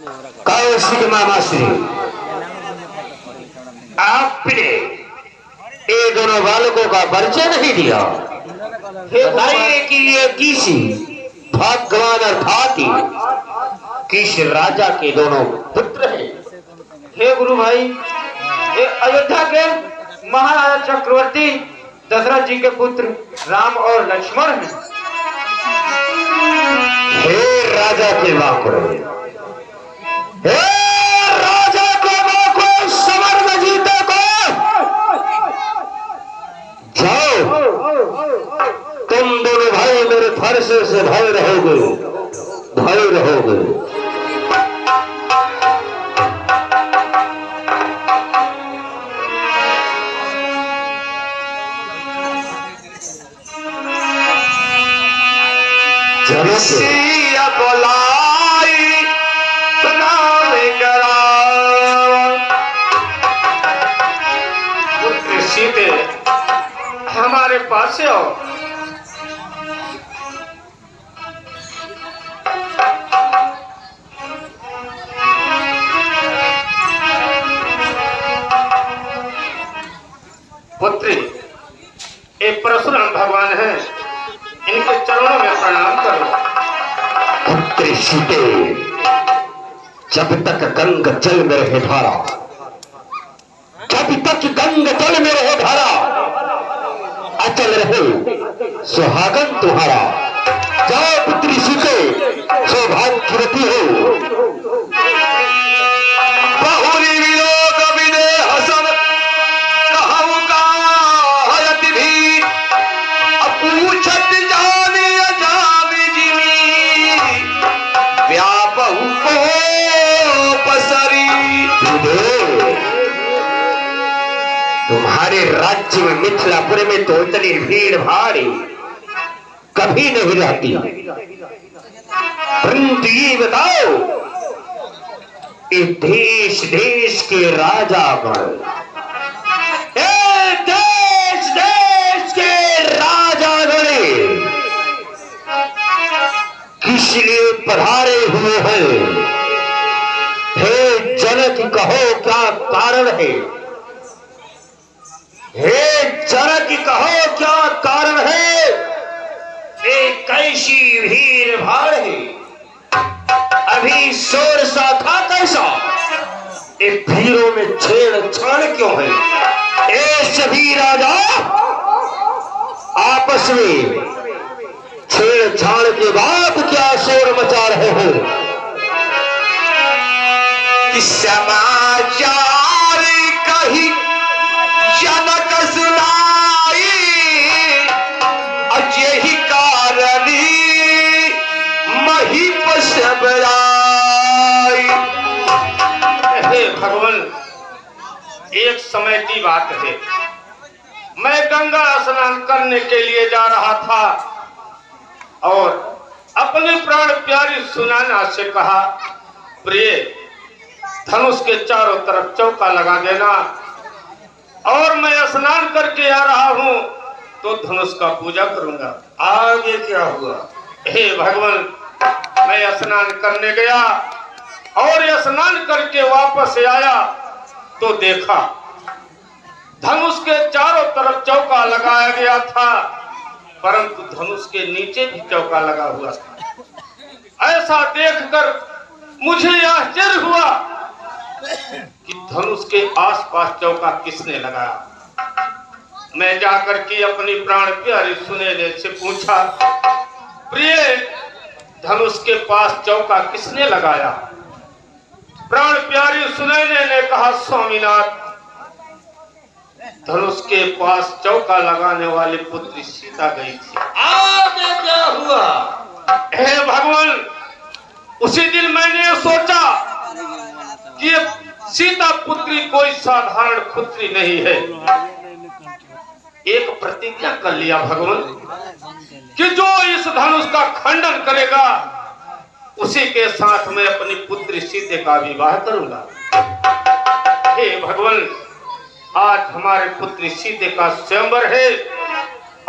कौशिक मामा श्री, आपने ये दोनों बालकों का परिचय नहीं दिया। बताइए कि ये किसी भगवान अर्थात किस राजा के दोनों पुत्र हैं? हे गुरु भाई, ये अयोध्या के महाराजा चक्रवर्ती दशरथ जी के पुत्र राम और लक्ष्मण हैं। हे राजा के वाकुर, हे राजा के वाकुर, समर जीते को जाओ, तुम दोनों भाई मेरे फरसे से भय रहोगे, भय रहोगे। सिया बोलाई प्रणाम करा। पुत्र सीते हमारे पास से आओ। पुत्री, ये परशुराम भगवान हैं, इनके चरणों में प्रणाम करो। पुत्र सीते, जब तक गंग जल में रहे धारा, जब तक गंग जल में रहे धारा, अचल रहे सुहागन तुम्हारा। जाओ पुत्री सीते, सौभाग्यवती हो। बहुरी विलोक विदेह सब कहु का हयत भी अपूछत जानी अजामी जिमी व्यापहु को पसरी। तुम्हारे राज्य में मिथिलापुर में तो इतनी भीड़ भाड़ कभी नहीं रहती, परंतु ये बताओ, ये देश देश के राजागण, देश देश के राजागण किस लिए पधारे हुए हैं? हे जनक, कहो क्या कारण है? हे जनक, कहो क्या कारण है? एक कैसी भीड़ भाड़ है? अभी शोर सा था कैसा? एक भीड़ों में छेड़छाड़ क्यों है? ये सभी राजा आपस में छेड़छाड़ के बाद क्या शोर मचा रहे हो? समाचार कही जनक सुनाई अजहि कारणी मही पसबराई। हे भगवान, एक समय की बात है, मैं गंगा स्नान करने के लिए जा रहा था और अपने प्राण प्यारी सुनैना से कहा, प्रिय, धनुष के चारों तरफ चौका लगा देना, और मैं स्नान करके आ रहा हूं तो धनुष का पूजा करूंगा। आगे क्या हुआ? हे भगवान, मैं स्नान करने गया और स्नान करके वापस आया तो देखा धनुष के चारों तरफ चौका लगाया गया था, परंतु धनुष के नीचे भी चौका लगा हुआ था। ऐसा देखकर मुझे आश्चर्य हुआ कि धनुष के आसपास चौका किसने लगाया। मैं जाकर के अपनी प्राण प्यारी सुनैना से पूछा, प्रिय, धनुष के पास चौका किसने लगाया? प्राण प्यारी सुनैना ने कहा, स्वामीनाथ, धनुष के पास चौका लगाने वाली पुत्री सीता गई थी। आगे क्या हुआ? हे भगवान, उसी दिन मैंने सोचा कि सीता पुत्री कोई साधारण पुत्री नहीं है। एक प्रतिज्ञा कर लिया भगवान कि जो इस धनुष का खंडन करेगा उसी के साथ मैं अपनी पुत्री सीते का विवाह करूंगा। हे भगवान, आज हमारे पुत्री सीते का स्वयंवर है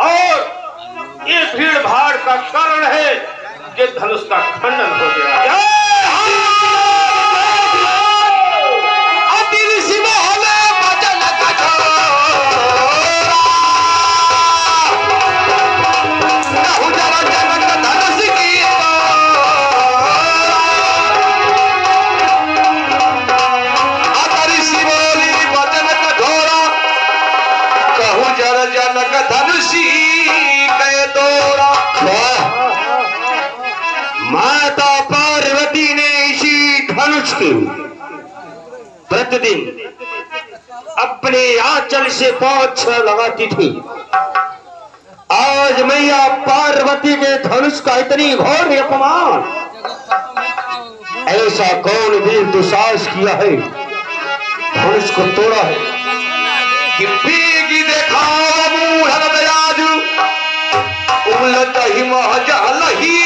और ये भीड़ भाड़ का कारण है कि धनुष का खंडन हो गया। धनुष की प्रतिदिन अपने आंचल से पोंछ लगाती थी। आज मैया पार्वती के धनुष का इतनी घोर अपमान ऐसा कौन वीर दुसाहस किया है, धनुष को तोड़ा है कि पीगी देखाओ मूढ़ दयाजु उलट ही महजल ही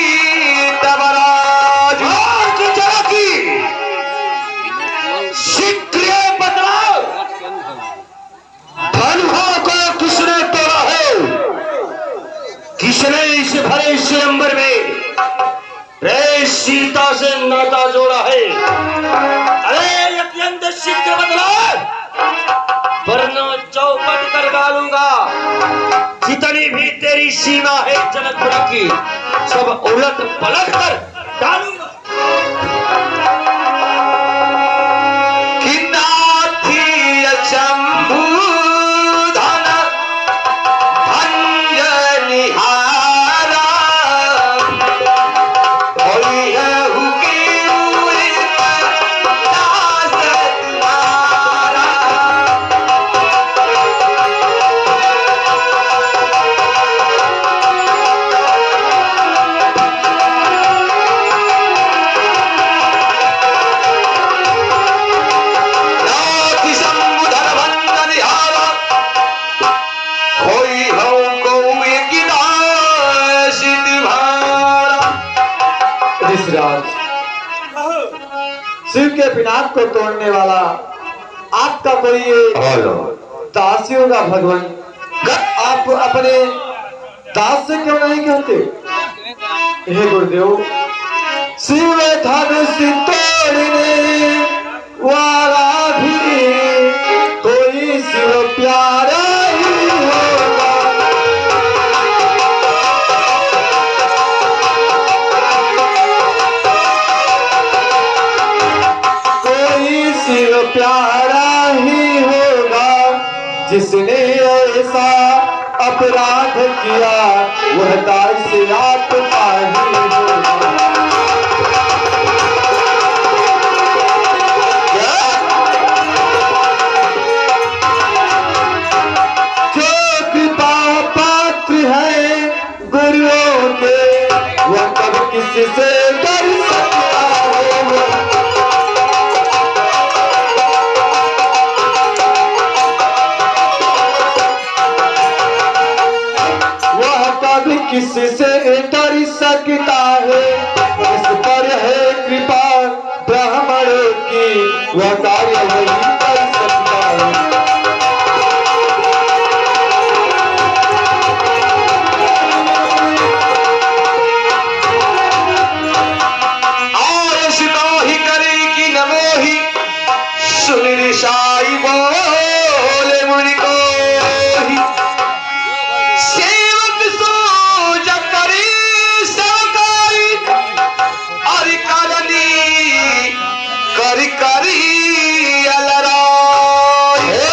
तबराजु की जरा की शीघ्र बदलाव। धनुषों को किसने तोड़ा है, किसने इस भरे स्वयंवर में रे सीता से नाता जोड़ा है। अरे अत्यंत शीघ्र बदलाव, वरना चौपट कर डालूंगा। जितनी भी तेरी सीमा है जनकपुर की सब उलट पलट कर डालूंगा। कि नाथी अचंभू धन भंजनिहारा होई है हुकी उरी दास तुम्हारा। नाथी शंभु धन भंजनिहारा होई हूँ कोई की दास तुम्हारा। ऋषिराज, शिव के पिनाक को तोड़ने वाला आपका कोई ये दासियों का भगवान, आप अपने दास से क्यों नहीं कहते? हे गुरुदेव, शिव धनुष तोड़ने वाला भी कोई शिव प्यारा ही होगा। कोई शिव प्यारा ही होगा, जिसने ऐसा अपराध किया वह दास आत्मा ही होगा। जो कृपा पात्र है गुरुओं के वह कब किसी से डर सकता है। वह कभी किसी से डर सकता है, इस पर है कृपा ब्राह्मणों की, वह कार्य नहीं कर सकता है। आयस ही करे कि नमो ही सुन ऋषाई बोले मुनि को ही। सेवक सोज करी सवकारी और करनी करी अलराय। हे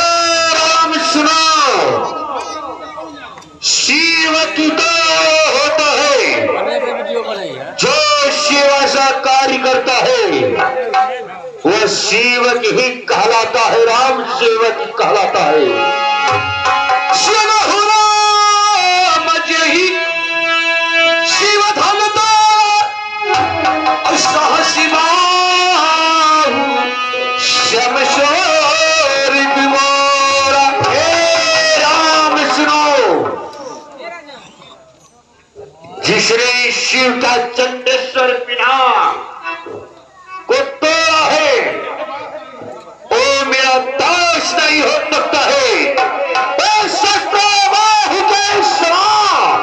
राम सुनो, शिव की तो होता है जो शिव सा कार्य करता है वह शिवक ही कहलाता है, राम सेवक कहलाता है। सुनो राम जही शिव धन सहसी बाहु श्याम शोर विमोरा। हे राम सुनो, जिसने शिव का चंडेश्वर पिनाक को तोड़ा है वो मेरा दास नहीं हो सकता है। वो शस्त्रबाहु के समान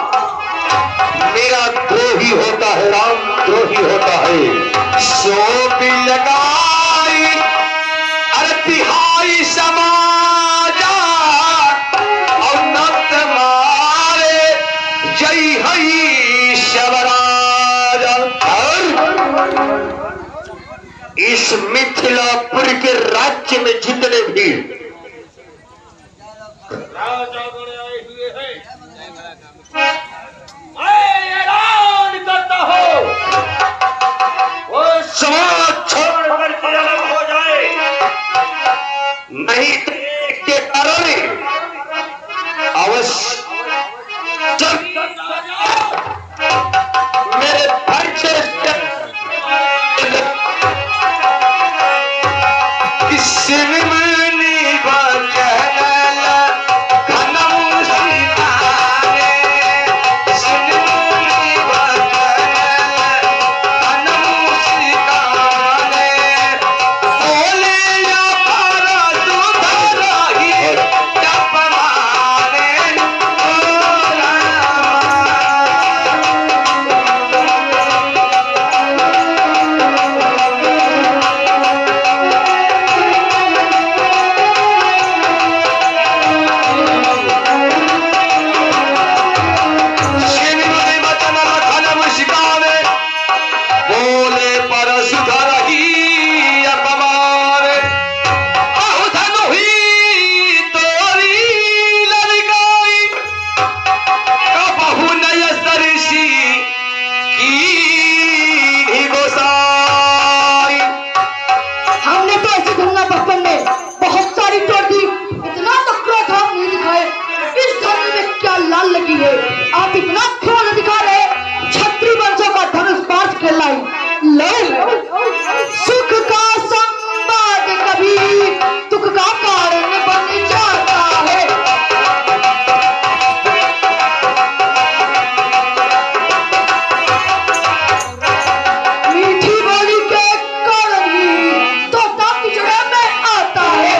मेरा द्रोही होता है, राम द्रोही होता है। सो भी लगाई अरे तिहाई समाजा और नत मारे जय हई शबराजा। इस मिथिलापुर के राज्य में जितने भी राजागण आए हुए हैं, मैं ऐलान करता हूं वो समाज छोड़ करके नहीं के कारण अवश्य जब मेरे बच्चे आप इतना क्यों न दिखा रहे? छत्री वंशों का धनुष पास खेलाई लो सुख का संवाद कभी दुख का कारण बन जाता है। मीठी बोली के कारण ही तो पिछड़े में आता है।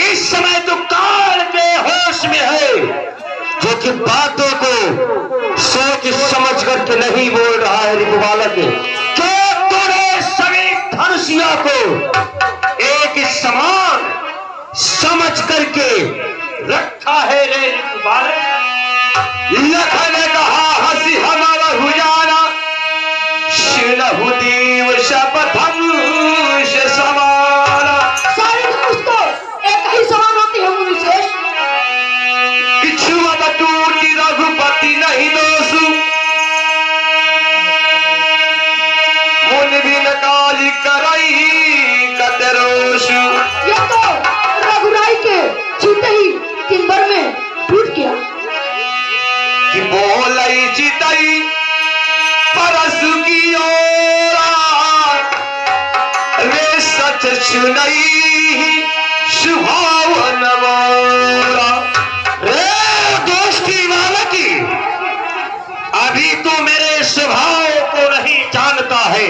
इस समय तो काल बेहोश में है, जो कि बातों को सोच समझ करके नहीं बोल रहा है। रिपुबालक क्या तूने सभी धनुषियों को एक समान समझ करके रखा है रे रिपुबालक? लखन ने कहा हंसी हमारा हुजाना शिनहु देव शपथम समाना। सारे धनुष तो एक ही समान होती है मुनिश्रेष्ठ। इच्छुवत टूटी रघुपति नहीं दोषु मुनि बिन काली करई कतरोषु। ये तो रघुराई के छूते ही तिम्बर में टूट गया। कि बोलई चितई परसु की ओरा वे सच सुनई सुभावन मोरा। रे दोस्ती वाला की अभी तो मेरे स्वभाव को नहीं जानता है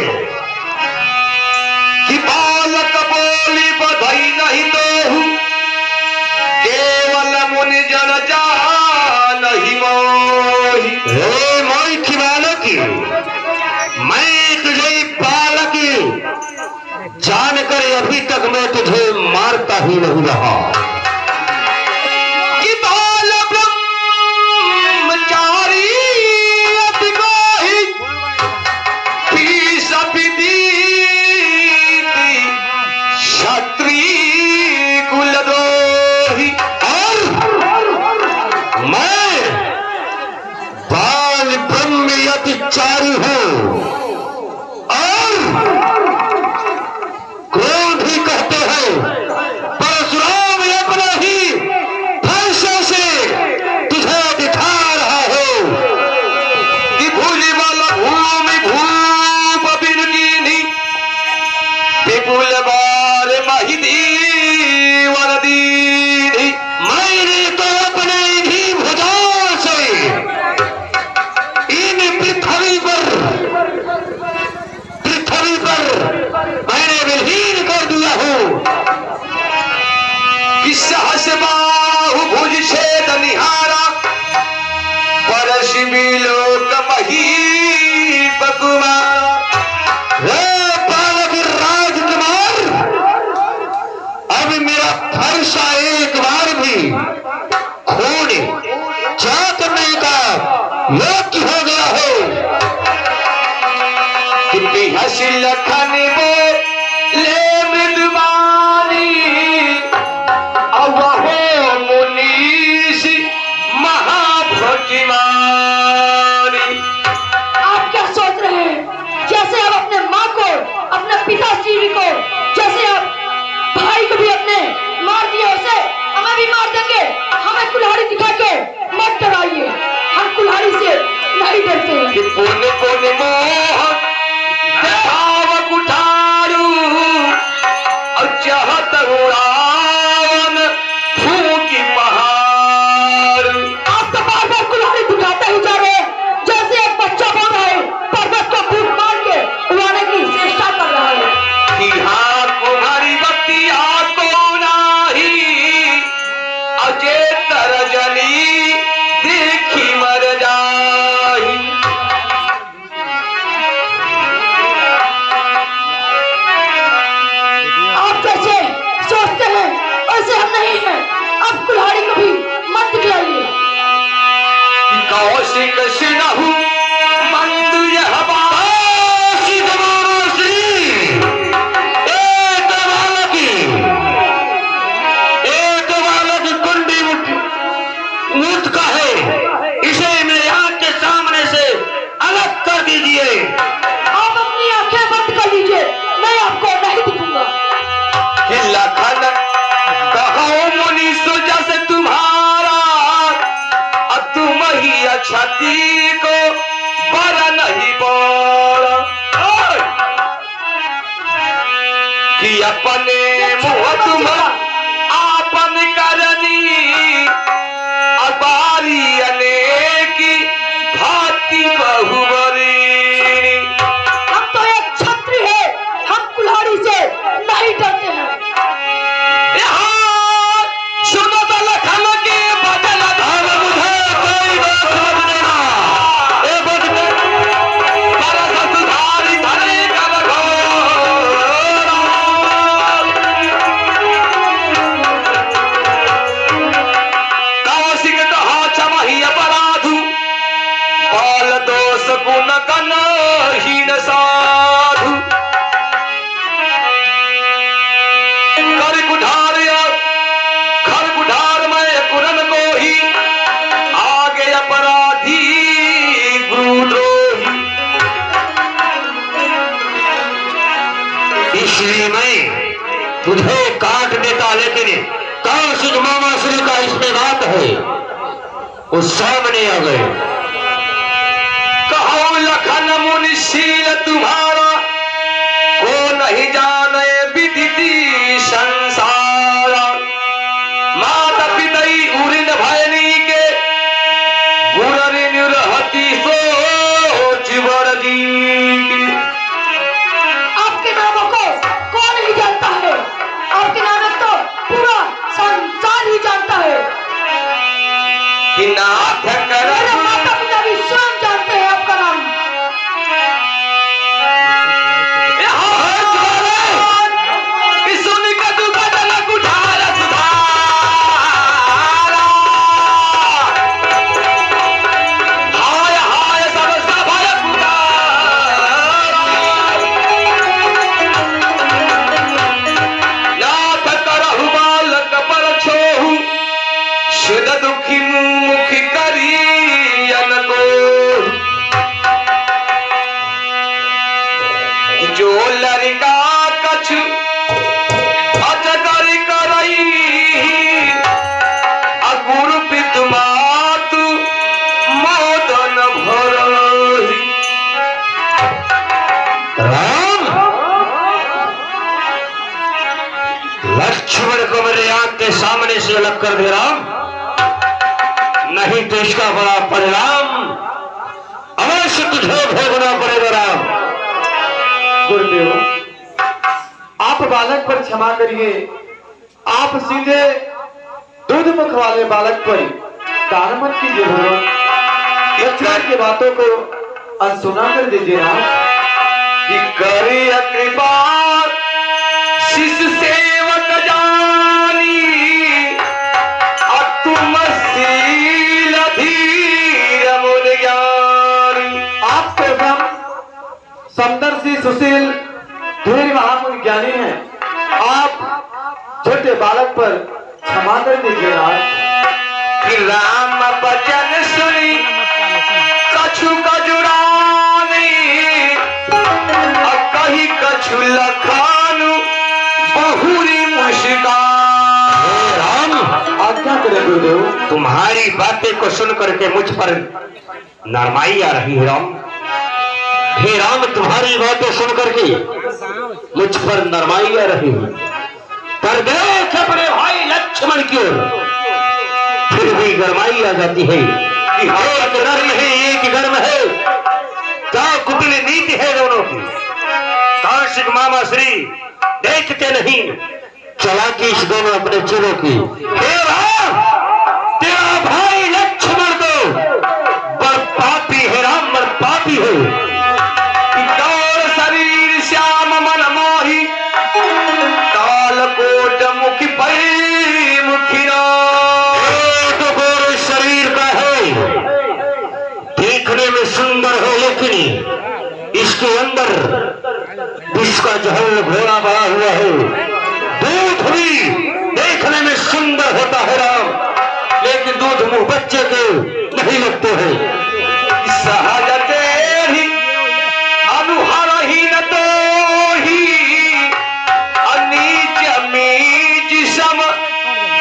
कि बालक बोली बधाई नहीं दो केवल मुनि जन जा नहीं मोही। हे मोही की बालक की मैं तुझे इसलिए अभी तक मैं तुझे मारता ही नहीं रहा। कि बाल ब्रह्मचारी अति गोहि फीस विदीति क्षत्रिय कुलद्रोही। और मैं बाल ब्रह्म अतिचारी हूं और क्रोध ही कहते हैं। परशुराम अपने ही फैसले से तुझे दिखा रहा हो कि भूलि बल भूमि भूप बिरगिनी विपुल बार महिदी वरदीनी। मैंने तो अपने ही भुजाओं से इन पृथ्वी पर मैंने विलीन कर दिया हूं। कि सहस बाहु भुज छेद निहारा परशि बिलोक महीप कुमारा। रे बालक राजकुमार, अब मेरा फरसा एक बार भी खून चाटने का योग्य हो गया हो। कि हसी लखन बोले मृदुबानी अवहो मुनीष महाभगिमानी। आप क्या सोच रहे हैं? जैसे आप अपने माँ को, अपने पिताजी को, जैसे आप भाई को भी अपने मार दिए, उसे हमें भी मार देंगे। हमें कुल्हाड़ी दिखा के मत डराइए, हम कुल्हाड़ी से नहीं डरते हैं। कि पुण्य पुण्य मोह देखाव कुठारू और चाहत उड़ावन फूकी पहाड़। आप तो बार बार कुल्हाड़ी दिखाते ही जा रहे हैं, जैसे एक बच्चा बोल रहा है पर्वत को फूंक मार के उड़ाने की चेष्टा कर रहा है। कि हाँ कुम्हारी बत्ती को नाही अजय तरजनी देखी मर जाही। आप जैसे सोचते हैं वैसे हम नहीं हैं। अब कुल्हाड़ी को भी मत दिखलाइए। कि कौशिक सिनहु मंद यह एक बालक कुंडी मुठ का है, इसे मेरे आंख के सामने से अलग कर दीजिए। आप अपनी आंखें बंद कर लीजिए, मैं आपको नहीं दिखूंगा। कि लखन कहो मुनीष जैसे तुम्हारा तुम ही अक्षति को बड़ा नहीं बोला। कि अपने मुँह तुम आपन करनी अबारी अनेकी भांति बहुबरी। हम तो एक छत्री है, हम कुल्हाड़ी से नहीं डरते हैं। सुनो तो लखन के बदल मुझे कोई बात समझ लेना। ए बदले परस सुधारी धरे कर कौशिक कहा चमही अपराधु बाल दोष गुण गण हीन साधु। कर कुठार खर कुठार में कुरन को ही आगे अपराधी गुरुद्रोही। इसलिए मैं तुझे काट देता, लेकिन कौशिक मामाश्री का इसमें बात है, वो सामने आ गए। कहो लखन मुनिशील तुम्हारा को नहीं जाने विदिति संसारा। माता पितई उरिन भयनी के गुररिन रहती सोच बरदी की। आपके नामों को कौन ही जानता है? आपके नाम तो पूरा संसार ही जानता है। कि नाथ कर मेरे माता पिता भी स्वयं जानते हैं आपका नाम। यहाँ है तुम्हारे तो इसका बड़ा परिणाम अवश्य तुझे भोगना पड़ेगा राम। गुरुदेव, आप बालक पर क्षमा करिए। आप सीधे दूध मुख वाले बालक पर दान मत कीजिए भगवान। लक्ष्मण की बातों को अनसुना कर दीजिए राम। कि करिया कृपा शिष्य सेवक जानी, तुम शील धीर मुनि ज्ञानी। आप तो एकदम समदर्शी सुशील धीर महामुनि ज्ञानी हैं। आप छोटे बालक पर क्षमा कर दीजिए राम। कि राम बचन सुनी कछु कजुरानी, कही कछु लखानु बहुरी मुस्कान। राम, आज्ञा करें गुरुदेव। तुम्हारी बातें को सुन करके मुझ पर नरमाई आ रही है राम। हे राम, तुम्हारी बातें सुन करके मुझ पर नरमाई आ रही है, पर देख अपने भाई लक्ष्मण की ओर फिर भी गरमाई आ जाती है कि एक नर्म है एक गर्म है। क्या कुटिल नीति है दोनों की। कौशिक मामा श्री देखते नहीं चालाकी इस दोनों अपने चेलों की। हे राम, तेरा भाई लक्ष्मण तो बड़ पापी है राम, बड़ पापी है। गौर शरीर श्याम मन मोही, कालकोट मुखी परी मुखिया। एक गोर शरीर का है, देखने में सुंदर है, लेकिन इसके अंदर विष का जहर घोड़ा बड़ा हुआ है। दूध भी देखने में सुंदर होता है राम, लेकिन दूध मुंह बच्चे के नहीं लगते हैं। सहज तेरी अनुहर ही न तो ही, अनीच मीच सम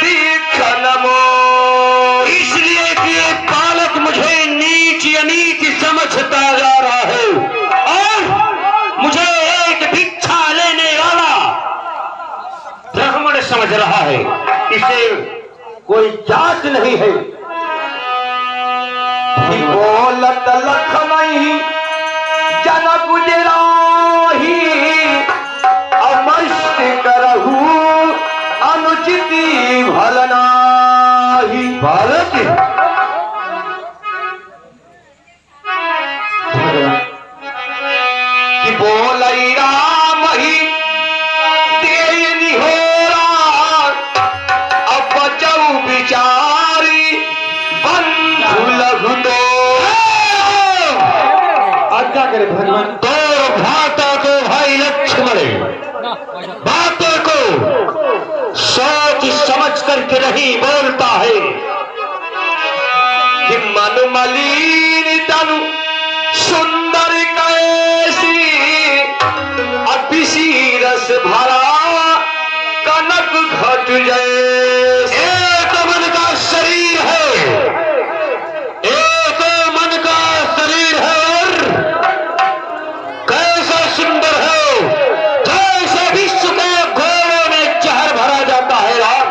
दीखन मोही। इसलिए कि ये बालक मुझे नीच अनीच समझता जा रहा है और मुझे एक भिक्षा लेने वाला ब्राह्मण समझ रहा है। इसे कोई जात नहीं है। कि बोलत लखनई जन गुजराही, अमस्त करहु अनुचिति भलनाही। बालक कि बोलई राम ही तेरी निहोरा, अब बचऊ बिचारी बंधु लघु दो। आज्ञा करे भगवान। तो भ्राता को भाई लक्ष्मण बातों को सोच समझ करके नहीं बोलता है। कि मन मलिन तनु सुंदर कैसी, अपिसी रस भरा कनक घट जैसे। एक मन का शरीर है, एक मन का शरीर है और कैसा सुंदर है, जैसे विश्व के घोड़ों में जहर भरा जाता है राम।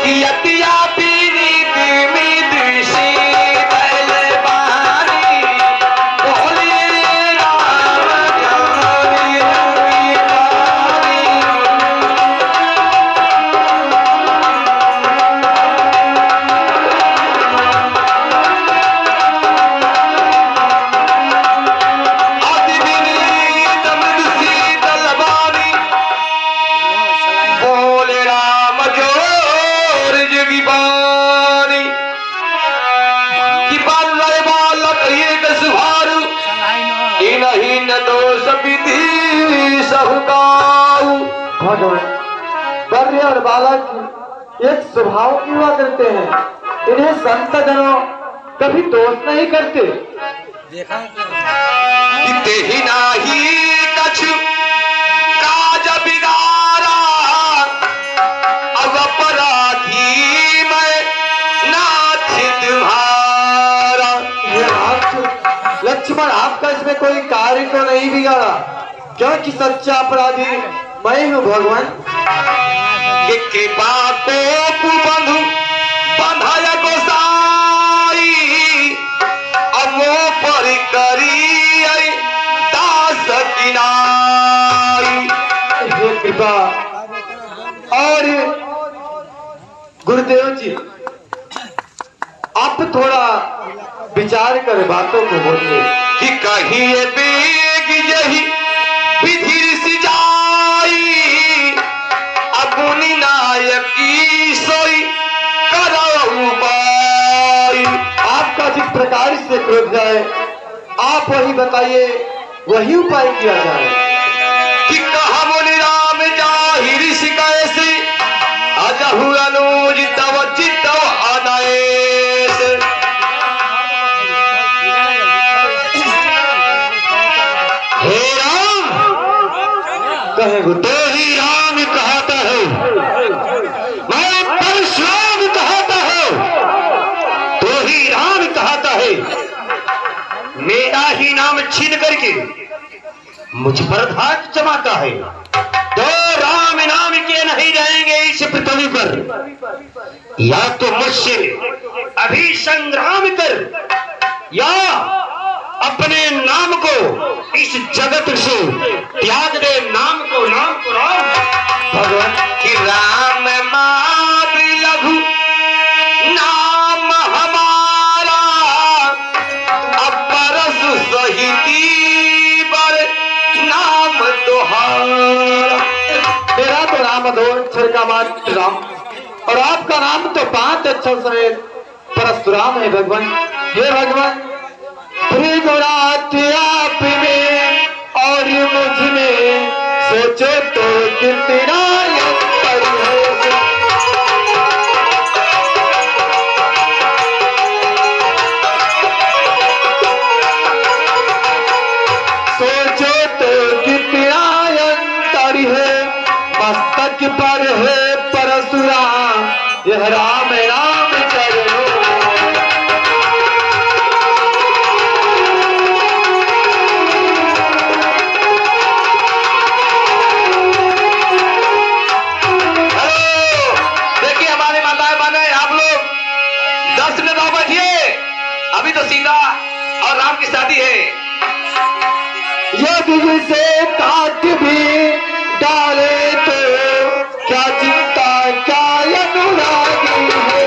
कि अतिया पीरी तिमी दृषि दैले बहारी, बोले राम ज्ञानी रविदारी। अति विनीत मृदु शीतल वाणी, बोले राम जोर जगी बानी। कि बालय बालक एक सुहारु, इनहि न दोष विधि सहुकाऊ। भगवान, बर्रे और बालक एक स्वभाव की हुआ करते हैं। इन्हें संत जनों कभी दोष नहीं करते। कि तेहि नाही कछु काज बिगारा, अब अपराधी मैं नाथ तुम्हारा। ये लक्ष्मण, आपका इसमें कोई कार्य तो नहीं बिगाड़ा, क्योंकि सच्चा अपराधी मैं हूँ भगवान। कि कृपा को बंधु बंधाय गोसाई, गिनाई। हे कृपा। और गुरुदेव जी, आप थोड़ा विचार कर बातों को बोलिए। कि कहिए बेग यही विधि ऋषि जाई, अपुनि नायकी सोई करो उपाय। आपका जिस प्रकार से क्रोध जाए, आप वही बताइए, वही उपाय किया जाए। कि कहा बोले राम जाहि ऋषि कैसे, अजहु अनुज तव चित्त अनयस। हे राम, कहे गुरु। तो ही राम कहता है, मैं परशुराम कहता हूँ, तो ही राम कहता है। मेरा ही नाम छीन करके मुझ पर धाक जमाता है, तो राम नाम के नहीं रहेंगे इस पृथ्वी पर। या तो मुझसे अभी संग्राम कर, या अपने नाम को इस जगत से त्याग दे। नाम को राम। भगवान कि राम मात्र लघु नाम हमारा, अपरस सहिती बर नाम तुहारा। मेरा तो नाम दो अक्षर का मात्र राम, और आपका नाम तो 5 अक्षर समेत परशुराम है भगवान। हे भगवान, त्रिगुणात आप में और मुझ में, सोचो तो कितना अंतर है। सोचो तो कितना अंतर है, मस्तक पर है परशुराम, यह राम नाम करो। देखिए हमारे माताएं बहनें, आप लोग 10 मिनट और बैठिए, अभी तो सीता और राम की शादी है। यदि से काट भी डाले तो क्या चिंता, क्या अनुरागी है।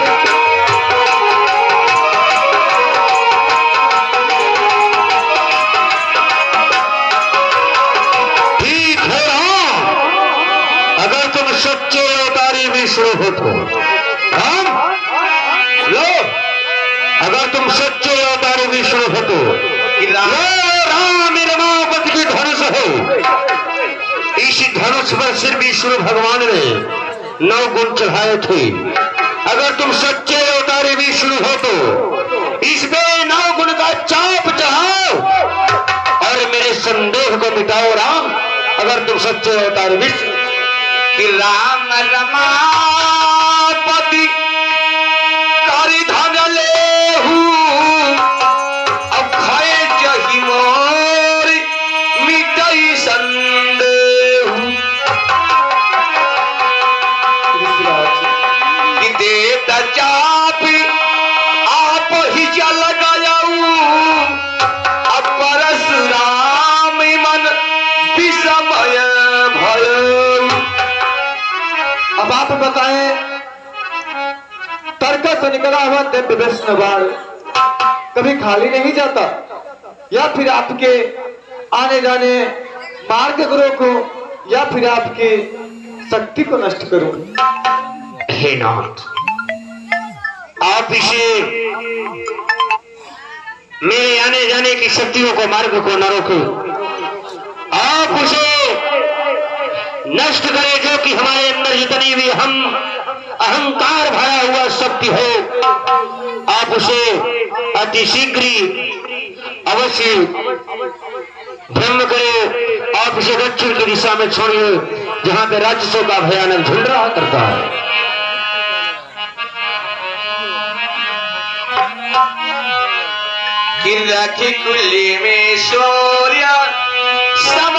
ठीक है राम, अगर तुम सच्चे अवतारी विष्णु हो तो। राम लो, अगर तुम सच्चे अवतारी विष्णु हो तो राम रमापति की धनुष है। इस धनुष पर सिर विष्णु भगवान ने 9 गुण चढ़ाए थे। अगर तुम सच्चे अवतारी विष्णु हो तो इस पे 9 गुण का चाप चढ़ाओ और मेरे संदेह को मिटाओ राम, अगर तुम सच्चे अवतारी विष्णु। कि राम रमापति करि धन लेहु, अब खाए जहि मोर मिटई संदेहु। कि देवता चापी आप ही जल गयऊ, अब परशुराम मन विषमय भयऊ। अब आप बताएं, तर्क से निकला हुआ दिव्य वैष्णव बाण कभी खाली नहीं जाता, या फिर आपके आने जाने मार्ग को रोकूं, या फिर आपकी शक्ति को नष्ट करूं। हे नाथ, आप इसे मेरे आने जाने की शक्तियों को, मार्ग को न रोको। आप उसे नष्ट करें, जो कि हमारे अंदर जितनी भी अहंकार भरा हुआ शक्ति हो, आप उसे अति शीघ्र अवश्य भ्रम करे। आप उसे दक्षिण की दिशा में छोड़िए, जहां पे राक्षसों का भयानक झुंड रहा करता है। कि रखी कुली में शौर्य सम